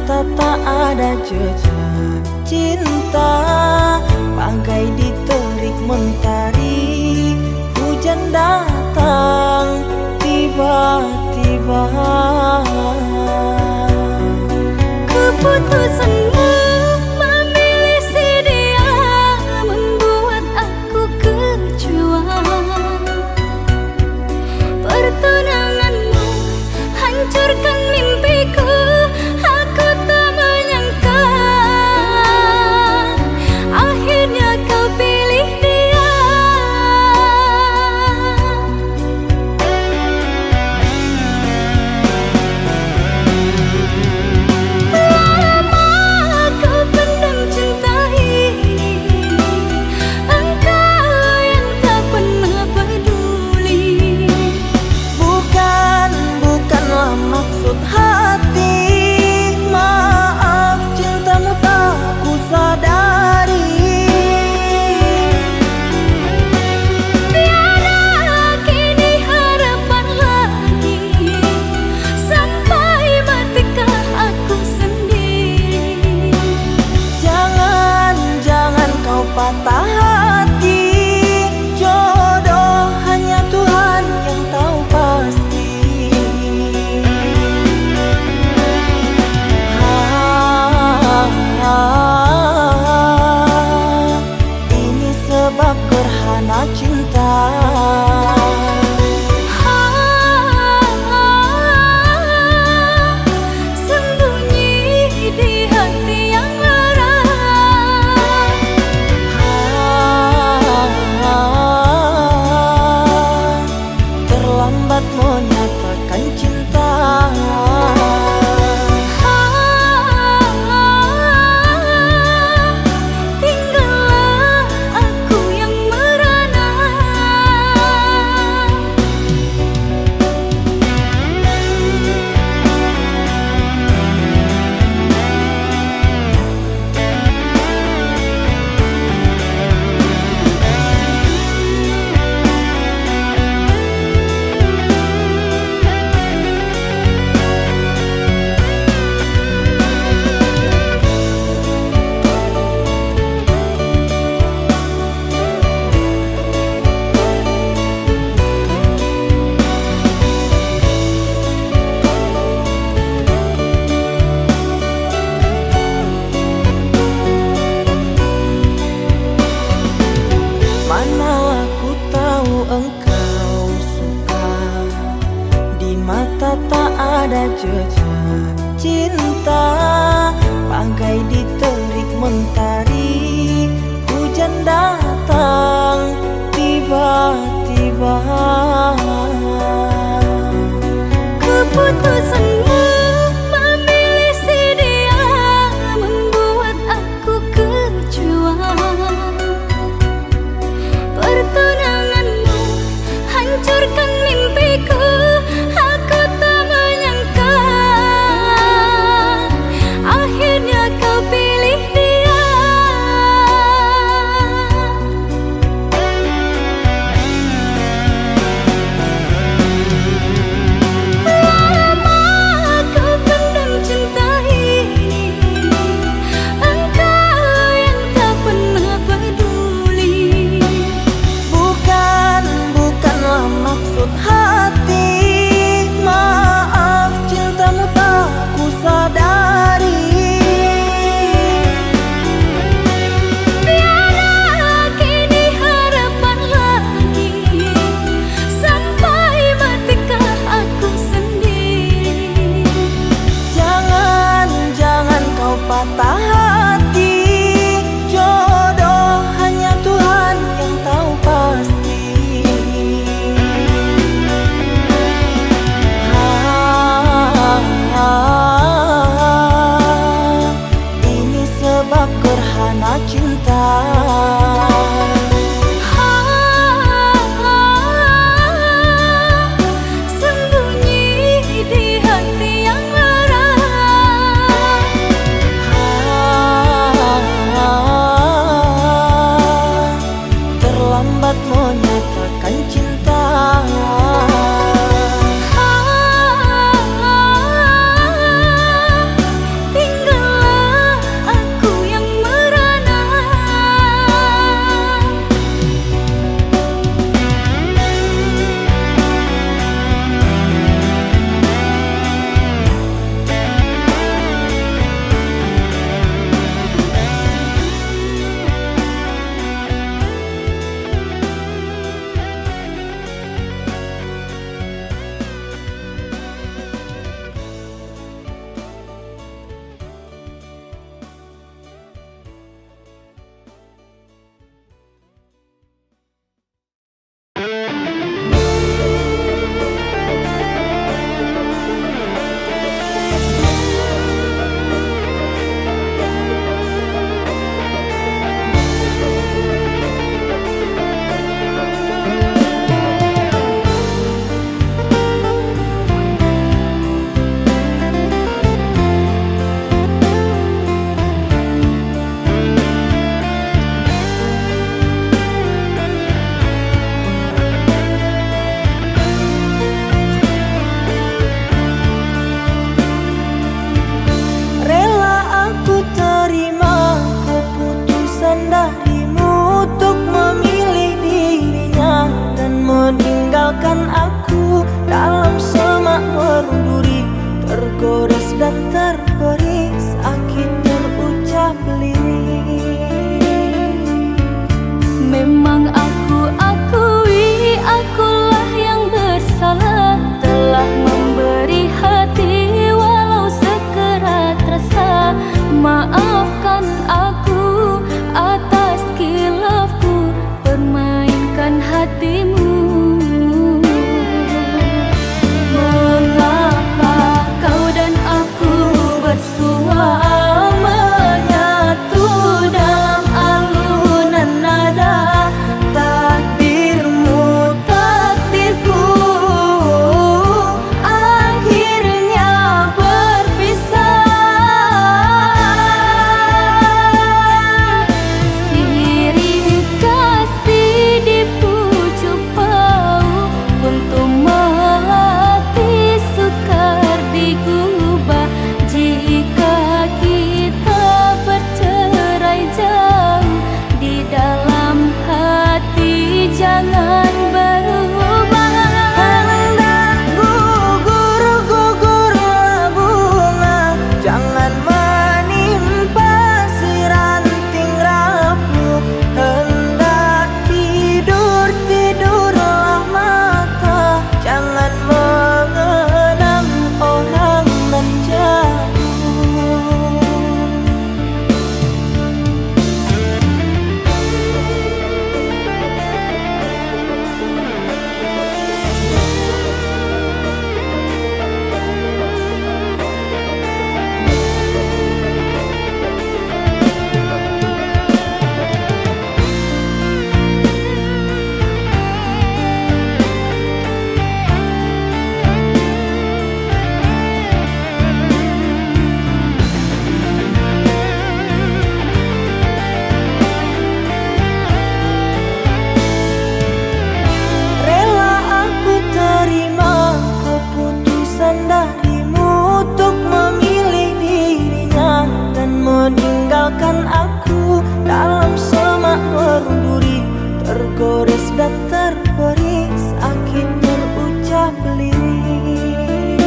mata tak ada jejak cinta, bagai diterik mentari. Hujan datang tiba-tiba. Keputusanmu memilih si dia membuat aku kecewa. Pertunanganmu hancurkan mimpiku. Aku tak menyangka akhirnya kau pilih dia. Lama kau pendam cinta ini, engkau yang tak pernah peduli. Bukanlah maksud hati, maaf cintamu tak ku sadari. Tiada kini harapan lagi, sampai matikah aku sendiri. Jangan kau patah hati, jodoh hanya Tuhan yang tahu pasti. Ini sebab gerhana cinta. Sembunyi di hati yang lara. Terlambat menyatakan cinta. Tinggallah aku yang merana. Manalah ku tahu engkau suka, di mata tak ada jejak cinta, bagai diterik mentari. Hujan datang tiba-tiba. Keputusanmu memilih si dia membuat aku kecewa. Pertunanganmu hancurkan mimpiku. Aku tak menyangka akhirnya kau pilih dia. Lama kau pendam cinta ini, engkau yang tak pernah peduli. Bukanlah maksud hati, maaf cintamu tak ku sadari. Tiada kini harapan lagi, sampai matikah aku sendiri. Jangan kau patah hati, jodoh hanya Tuhan yang tahu pasti. Ini sebab gerhana cinta. Sembunyi di hati yang lara. rasa. Maafkan aku atas khilafku, permainkan hatimu. Mengapa kau dan aku bersua menyatu dalam alunan nada? Takdirmu, takdirku, akhirnya berpisah. Sirih kasih di pucuk bau, untuk melatih sukar digubah. Jika kita bercerai jauh, di dalam hati jangan berubah. Hendak gugur-gugurlah bunga, jangan menimpa si ranting rapuh. Hendak tidur-tidurlah mata, jangan mengenang orang nan jauh. Rela aku terima keputusan darimu untuk memilih dirinya dan meninggalkan aku dalam semak berduri, tergores dan terberi sakit terucap lirik.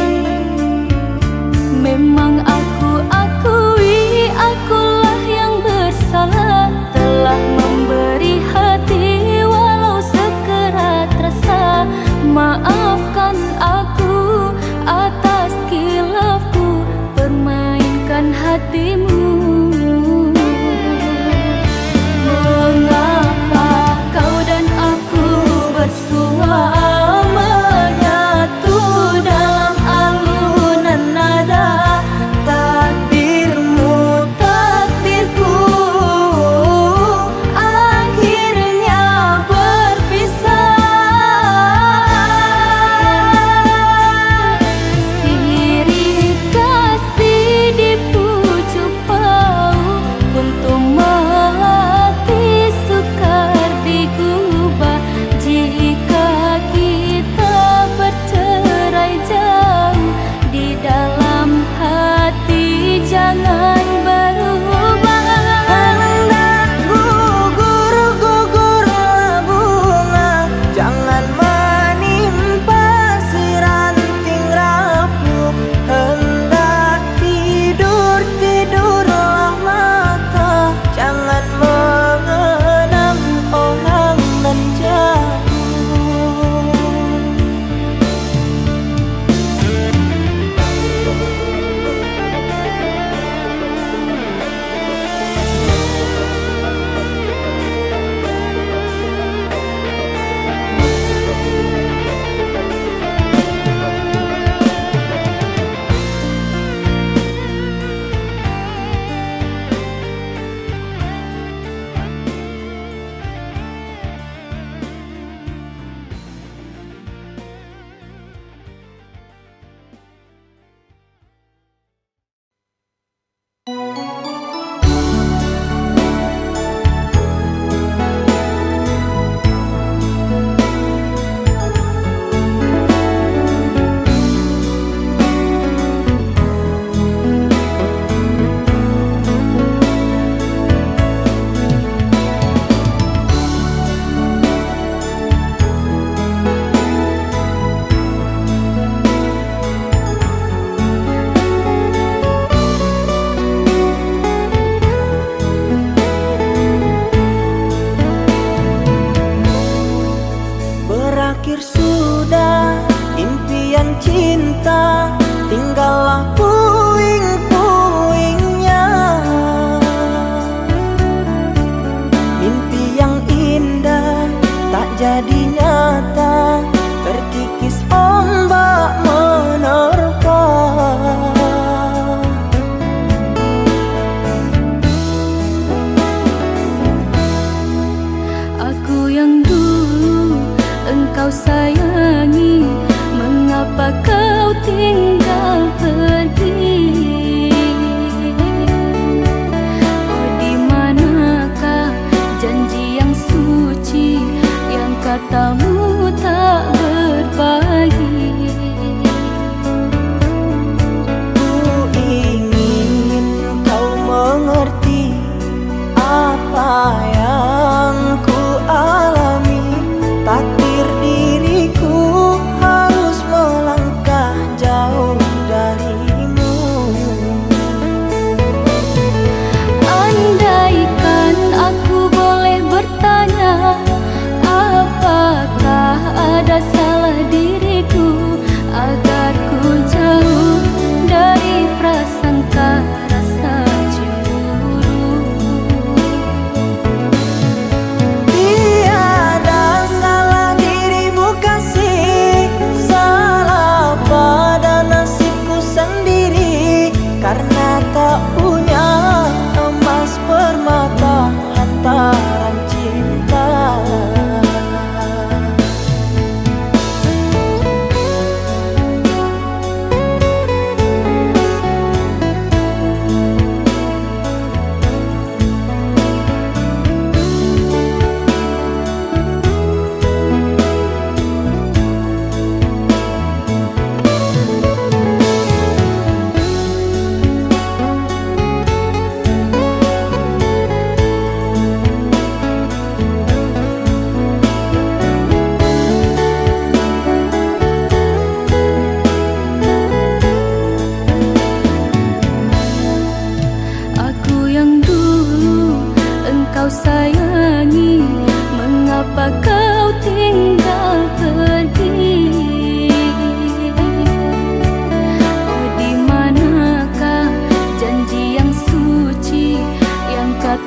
Memang aku akui akulah yang bersalah, telah memberi hati walau sekerat rasa. Maafkan aku atas khilafku, permainkan hatimu. Mengapa kau dan aku bersua menyatu dalam alunan nada? Takdirmu, takdirku, akhirnya berpisah. Sirih kasih di pucuk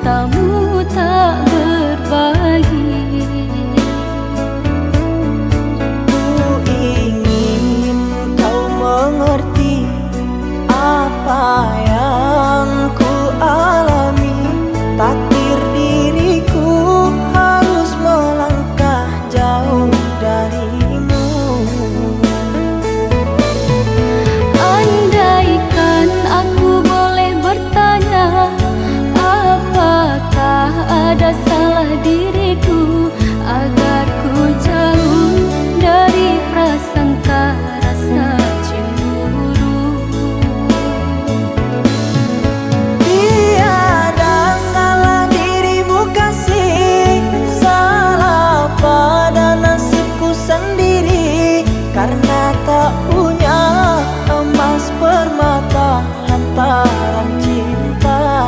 tamu tak berbagi. Ku ingin kau mengerti apa yang ku alami. Takdir diriku harus melangkah jauh darimu. Andaikan aku boleh bertanya, apakah ada salah diriku agar ku jauh dari prasangka rasa cemburu. Tiada salah dirimu kasih, salah pada nasibku sendiri. Karena tak punya emas permata lantaran cinta.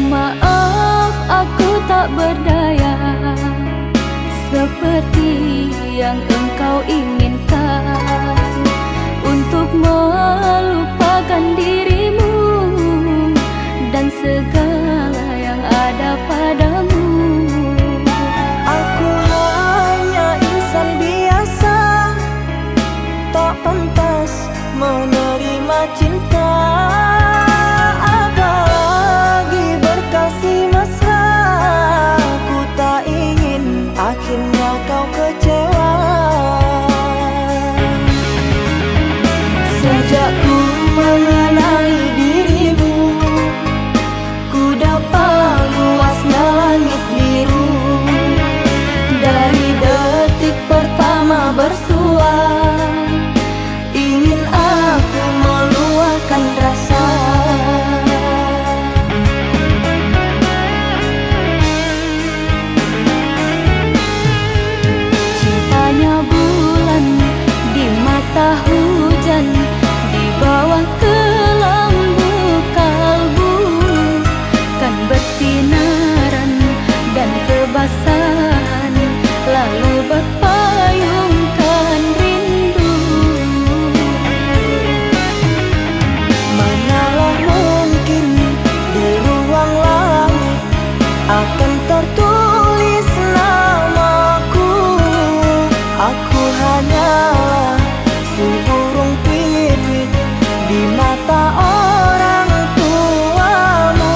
Maaf aku tak berdaya seperti yang engkau inginkan, untuk melupakan dirimu dan segala yang ada padamu. Aku hanya insan biasa, tak pantas menerima cinta. Apalagi berkasih mesra, ku tak ingin akhirnya kau kecewa. Sejak ku mengenali dirimu, ku dapat luasnya langit biru. Dari detik pertama bersua, ingin aku meluahkan rasa. Cintanya bulan di mata hujan, di bawah kelambu kalbu, kan bersinaran dan kebasahan, lalu berpayungkan rindu. Manalah mungkin di ruang langit akan tertulis namaku. Aku hanyalah seburung pipit di mata orang tuamu.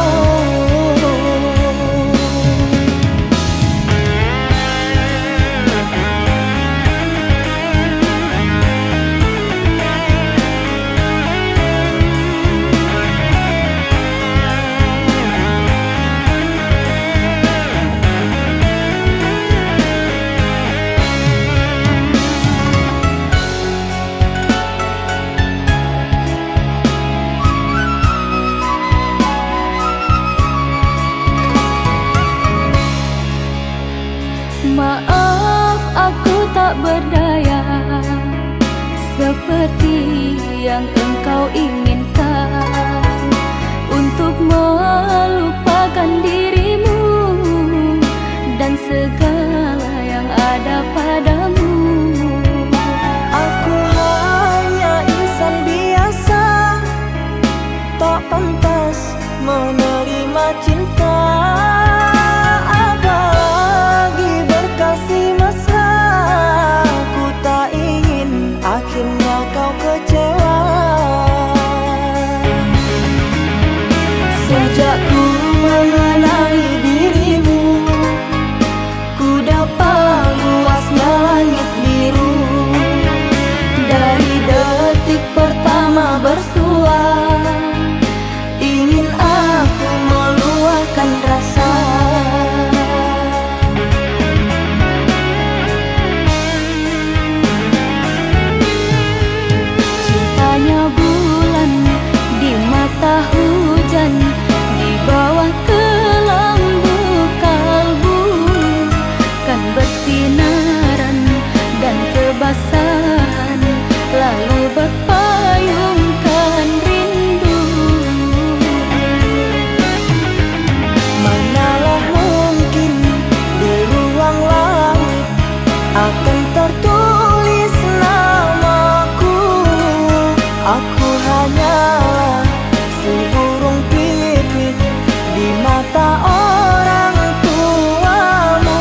Maaf aku tak berdaya seperti yang engkau inginkan, untuk melupakan dirimu dan segala yang ada padamu. Aku hanya insan biasa, tak pantas menerima cinta. Apalagi berkasih mesra, ku tak ingin akhirnya kau obat payungkan rindu. Manalah mungkin di ruang langit akan tertulis namaku. Aku hanyalah si burung pipit di mata orang tuamu.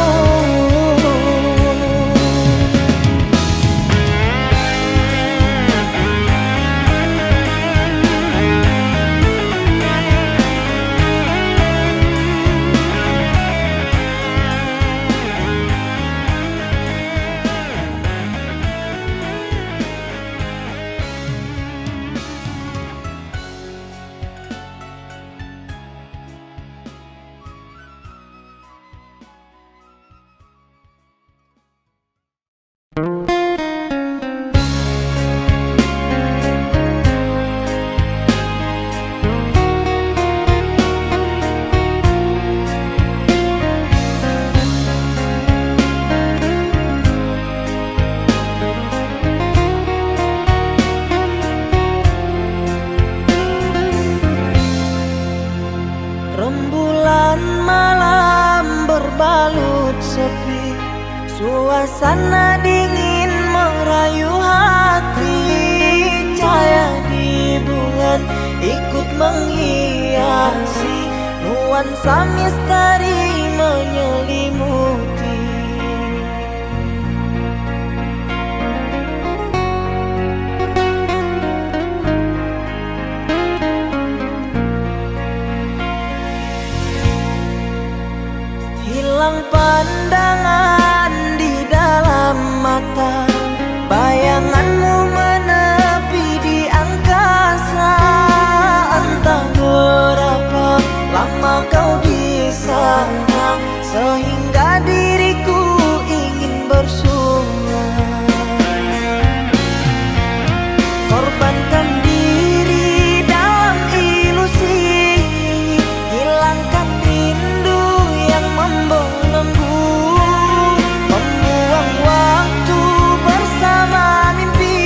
Rembulan malam berbalut sepi, suasana dingin merayu hati. Cahaya di bulan ikut menghiasi, nuansa misteri menyelimuti. Hilang pandangan di dalam mata, bayanganmu menepi di angkasa. Entah berapa lama kau di sana, sehingga diriku ingin bersuara. Korbankan diri dalam ilusi, hilangkan rindu yang membelenggu, membuang waktu bersama mimpi.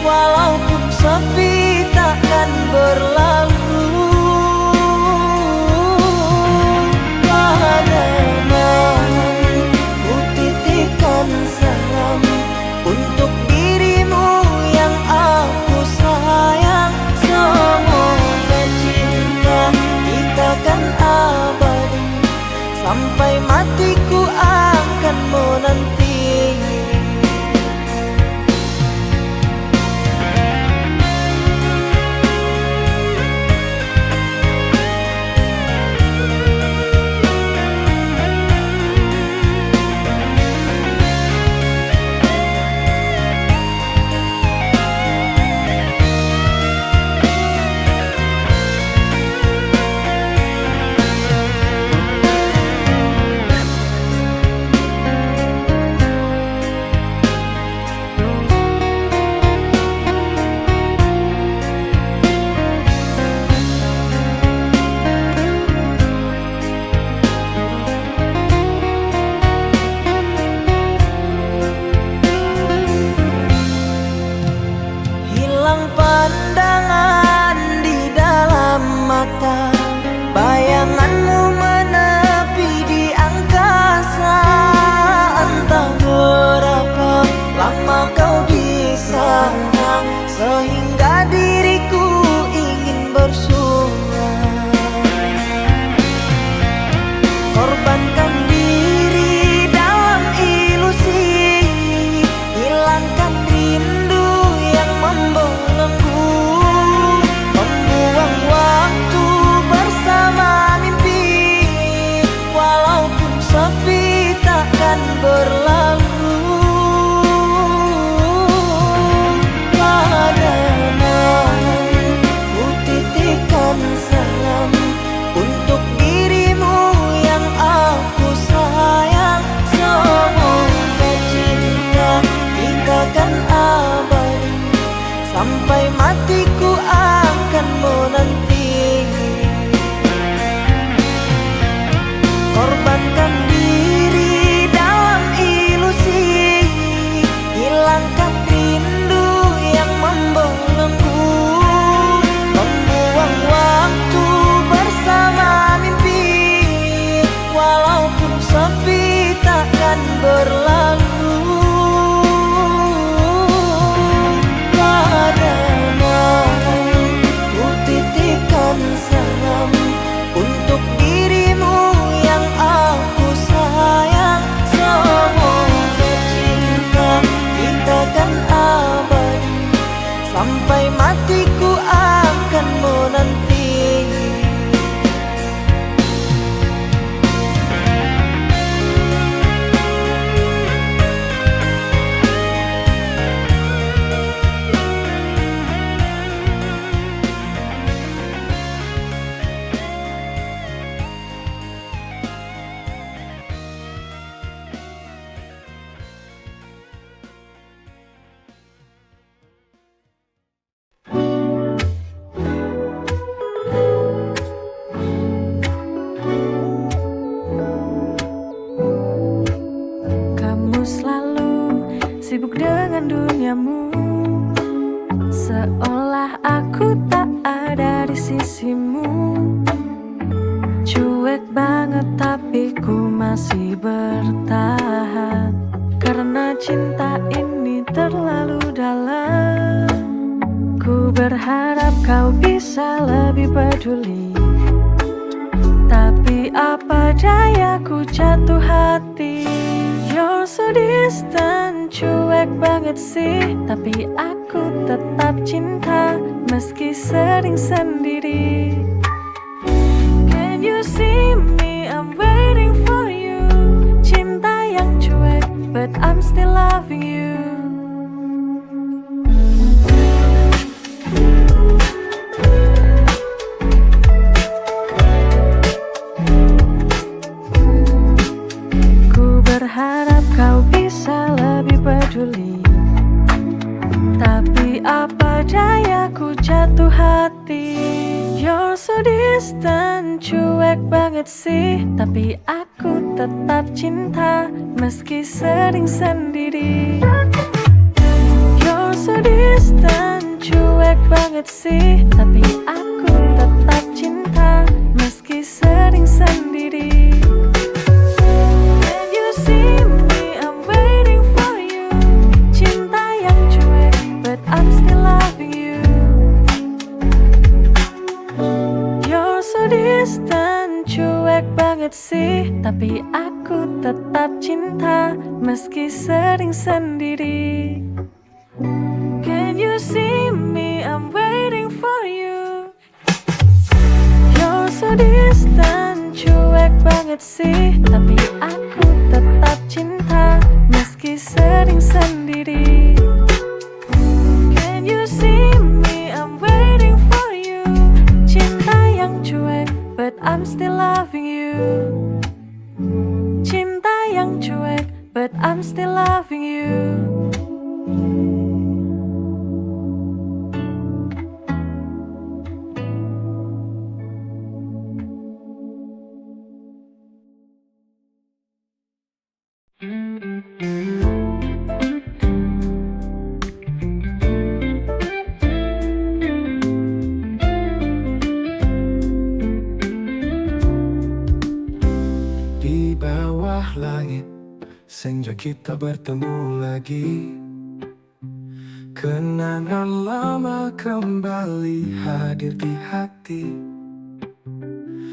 Walaupun sepi takkan berlalu. Pada malam ku titipkan salam untuk dirimu yang aku sayang. Semoga cinta kita kan abadi, sampai matiku akan menanti. Hilang pandangan di dalam mata, bayanganmu menepi di angkasa. Entah berapa lama kau di sana, sehingga diriku ingin bersuara. Korbankan diri dalam ilusi, hilangkan rindu yang membelenggu, hatiku akan menanti. Sibuk dengan duniamu, seolah aku tak ada di sisimu. Cuek banget tapi ku masih bertahan, karena cinta ini terlalu dalam. Ku berharap kau bisa lebih peduli, tapi apa daya ku jatuh hati. You're so distant, cuek banget sih, tapi aku tetap cinta meski sering sendiri. Can you see me? I'm waiting for you. Cinta yang cuek, but I'm still loving you. Berharap kau bisa lebih peduli, tapi apa daya ku jatuh hati. You're so distant, cuek banget sih, tapi aku tetap cinta meski sering sendiri. You're so distant, cuek banget sih, tapi aku tetap cinta meski sering sendiri. I'm still loving you. You're so distant, cuek banget sih, tapi aku tetap cinta meski sering sendiri. Can you see me? I'm waiting for you. You're so distant, cuek banget sih, tapi aku tetap cinta meski sering sendiri. You see me, I'm waiting for you. Cinta yang cuek, but I'm still loving you. Cinta yang cuek, but I'm still loving you. Senja kita bertemu lagi, kenangan lama kembali hadir di hati.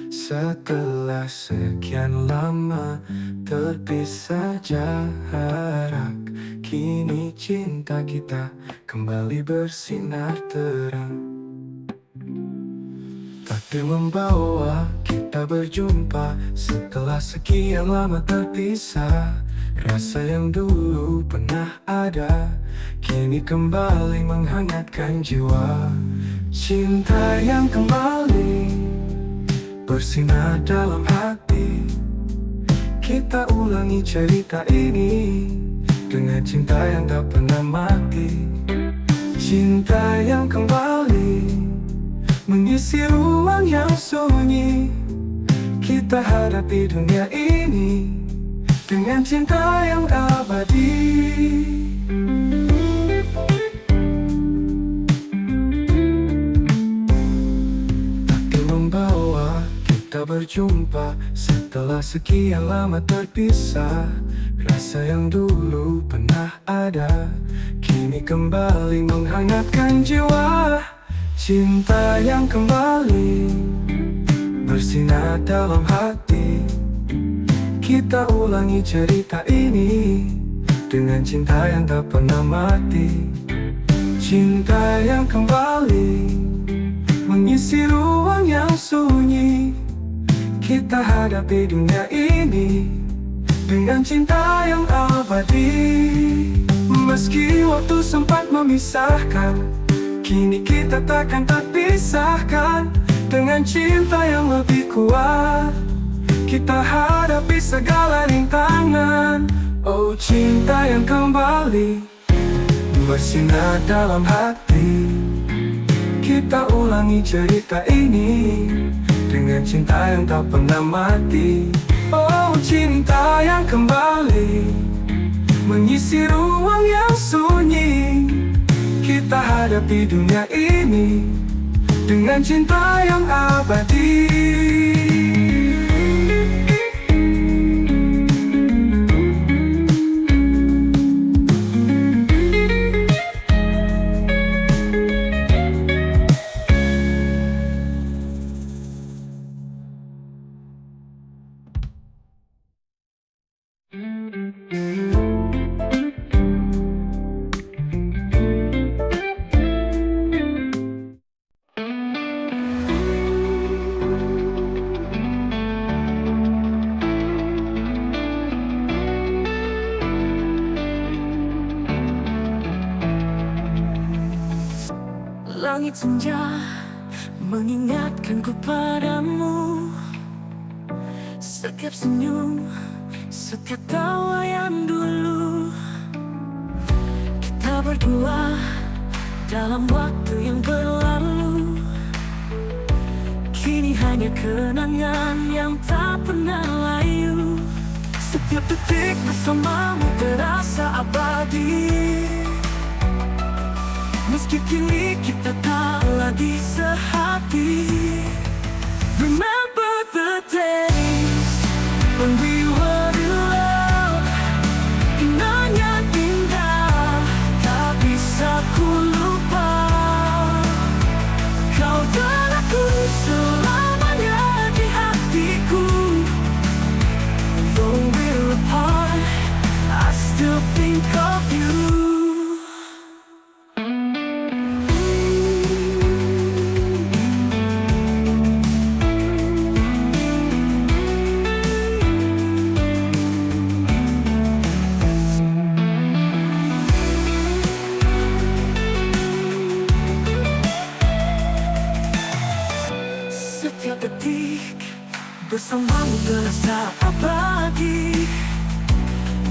Setelah sekian lama terpisah jarak, kini cinta kita kembali bersinar terang. Takdir membawa kita berjumpa setelah sekian lama terpisah. Rasa yang dulu pernah ada kini kembali menghangatkan jiwa. Cinta yang kembali bersinar dalam hati. Kita ulangi cerita ini dengan cinta yang tak pernah mati. Cinta yang kembali mengisi ruang yang sunyi. Kita hadapi dunia ini dengan cinta yang abadi. Takdir membawa kita berjumpa setelah sekian lama terpisah. Rasa yang dulu pernah ada kini kembali menghangatkan jiwa. Cinta yang kembali bersinar dalam hati. Kita ulangi cerita ini dengan cinta yang tak pernah mati. cinta yang kembali mengisi ruang yang sunyi. Kita hadapi dunia ini dengan cinta yang abadi. Meski waktu sempat memisahkan, kini kita takkan terpisahkan. Dengan cinta yang lebih kuat, kita hadapi segala rintangan. Oh, cinta yang kembali bersinar dalam hati. Kita ulangi cerita ini dengan cinta yang tak pernah mati. Oh, cinta yang kembali mengisi ruang yang sunyi. Kita hadapi dunia ini dengan cinta yang abadi. Langit senja mengingatkanku padamu. Setiap senyum, setiap tawa yang dulu kita berdua dalam waktu yang berlalu. Kini hanya kenangan yang tak pernah layu. Setiap detik bersamamu terasa abadi. Meski kini kita tak lagi sehati. Remember the days when we were in love. Kenangan indah tak bisa ku lupa. Kau dan aku selamanya di hatiku. Though we're apart, I still think of you. Setiap detik bersamamu terasa abadi.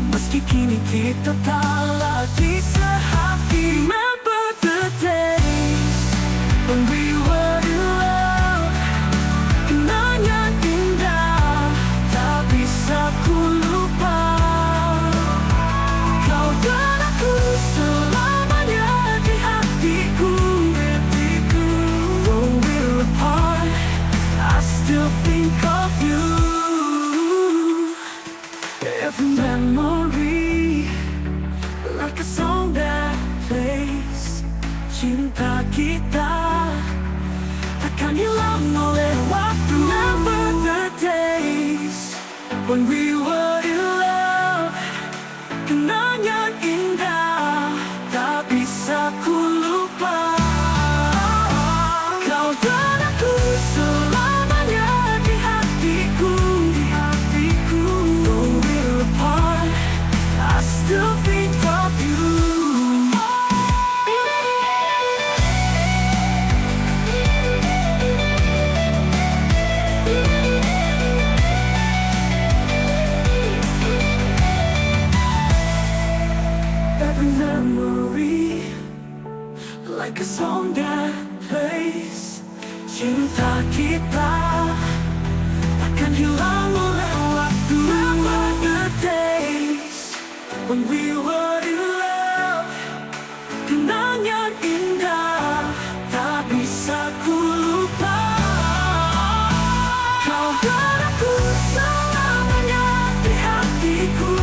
Meski kini kita tak lagi sehati. Remember the days when we were in love. Kenangan indah tak bisa ku lupa. Kau dan aku selamanya di hatiku. Though we're apart, I still think of you. Every memory, like a song that plays. Cinta kita takkan hilang oleh waktu. Remember the days when we were in love. Kenangan indah tak bisa ku lupa. Kau dan aku selamanya di hatiku. Though we're apart, I still think of you. Every memory, like a song that plays. Cinta kita takkan hilang oleh waktu. Remember the days when we were in love. Kenangan indah tak bisa ku lupa. Kau dan aku selamanya di hatiku.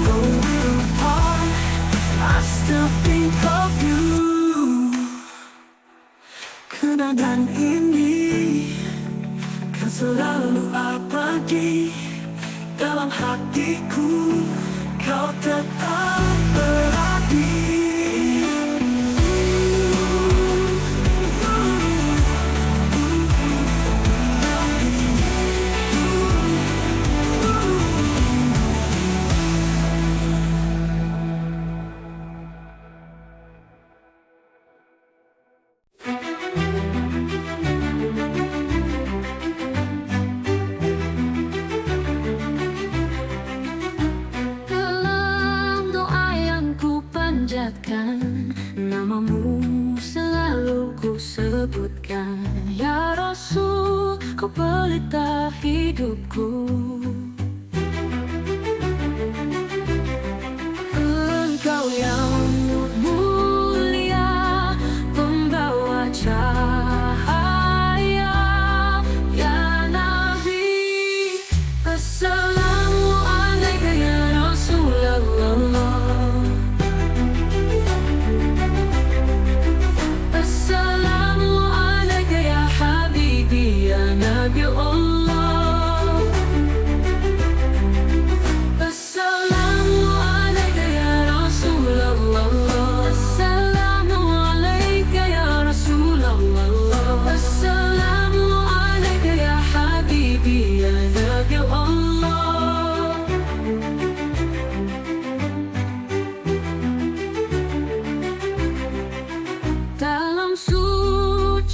Though we're apart, I still think of you. Kenangan ini kan selalu abadi dalam hatiku. Kau tetap berarti. panjatkan, namamu selalu ku sebutkan. Ya Rasul, kau pelita hidupku. Engkau yang mulia, pembawa cahaya. Ya Nabi, assalamu alaika ya Rasulullah. Assalamu alaika ya Habibi ya Nabi Allah. Assalamu alaika ya Rasulullah. Assalamu alaika ya Rasulullah. Assalamu alaika ya Habibi ya Nabi Allah. Dalam sujudku,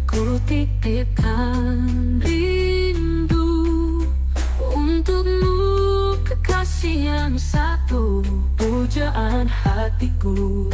ku titipkan rindu untukmu, kekasih yang satu, pujaan hatiku.